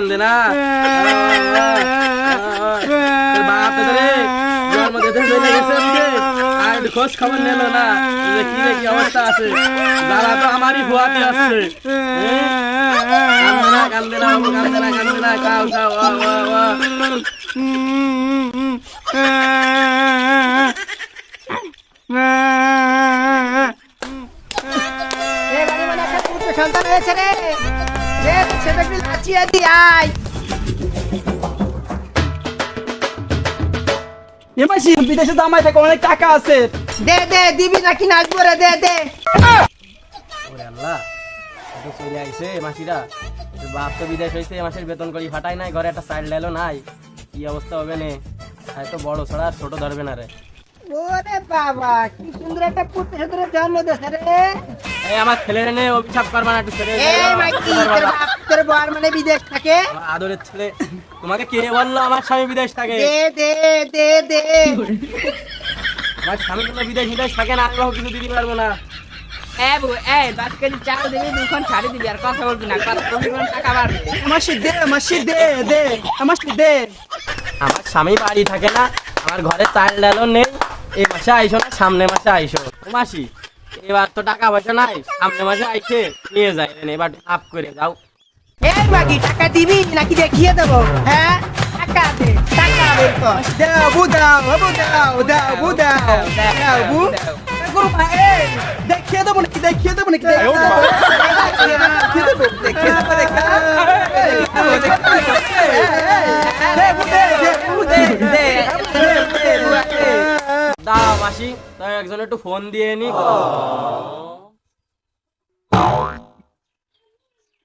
কান্দে না তোর বাপ রে জন্ম দিতে চলে গেছে আর খোঁজ খবর নিল না কি রে কি অবস্থা আছে যারা তো আমারই ভুয়াতে আসছে কান্দে না কান্দে না কান্দে না কাও কাও সন্তান হয়েছে রে ছেলেকে নাচিয়ে দি আয় মাসি বিদেশে জামাই থাকে অনেক টাকা আছে দে দে দিবি নাকি নাচবো রে দে দে ওরে আল্লাহ তো চলে আইছে মাসিরা বাপ তো বিদেশ হয়েছে মাসের বেতন করি ফাটাই নাই ঘরে একটা সাইড লাইলো নাই কি অবস্থা হবে নে তো বড় ছড়া ছোট ধরবে না রে ওরে বাবা কি সুন্দর একটা পুত্র সুন্দর জন্ম দিয়েছে রে এই আমার ছেলে নে অভিশাপ করবা না একটু ছেলে এই মাইকি তোর বাপ তোর বর মানে বিদেশ থাকে আমার আদরের ছেলে তোমাকে কে বললো আমার স্বামী বিদেশ থাকে দে দে দে দে আমার স্বামী কোনো বিদেশ থাকে না আমি কিছু দিতে পারবো না এই 10 কেজি চাল দিবি দুখন ছাড়ি দিবি আর কথা বলবি না কথা বলবি কোন টাকা বাড়বে মাসি দে দে মাসি দে আমার স্বামী বাড়ি থাকে না আমার ঘরে চাল ডালও নেই এই মাসে আইসো না সামনে মাসে আইসো মাসি এবার তো টাকা পয়সা নাই সামনে মাসে আইসে নিয়ে যাই এবার আপ করে যাও এই মাগি টাকা দিবি নাকি দেখিয়ে দেবো হ্যাঁ টাকা দে টাকা বের কর দাও বুদাও দাও বু গুরু ভাই দেখিয়ে দেবো নাকি দেখিয়ে দেবো দা মাসি তাই একজন একটু ফোন দিয়ে নি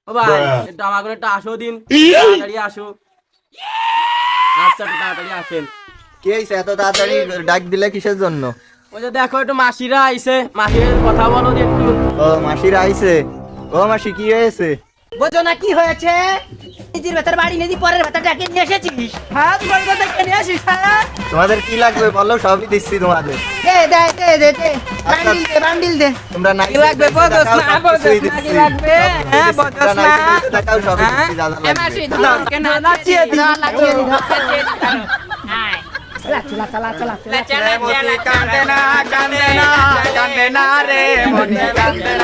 ও ভাই একটু আমাকে একটু আসো দিন তাড়াতাড়ি আসো আচ্ছা একটু তাড়াতাড়ি আসেন কে আইছে এত তাড়াতাড়ি ডাক দিলে কিসের জন্য? ওই যে দেখো একটু মাসিরা আইছে মাসির কথা বলো যে একটু ও মাসিরা আইছে। ও মাসি কি হয়েছে? বোঝো না কি হয়েছে নিজের ভেতর বাড়ি নেই পরের ভেতর ডাকে নিয়ে এসেছিস হ্যাঁ তোমার কথা কেন আসিস হ্যাঁ তোমাদের কি লাগবে বলো, সবই দিচ্ছি তোমাদের। দে দে দে দে দে বান্ডিল দে তোমরা নাই লাগবে বদস না কি লাগবে হ্যাঁ বদস না টাকাও সবই দিচ্ছি দাদা এ মাসি তোমাকে না নাচিয়ে দি লাগিয়ে দি আয় চলা চলা চলা চলা চলে চলে কান্দে না রে মনে কান্দে না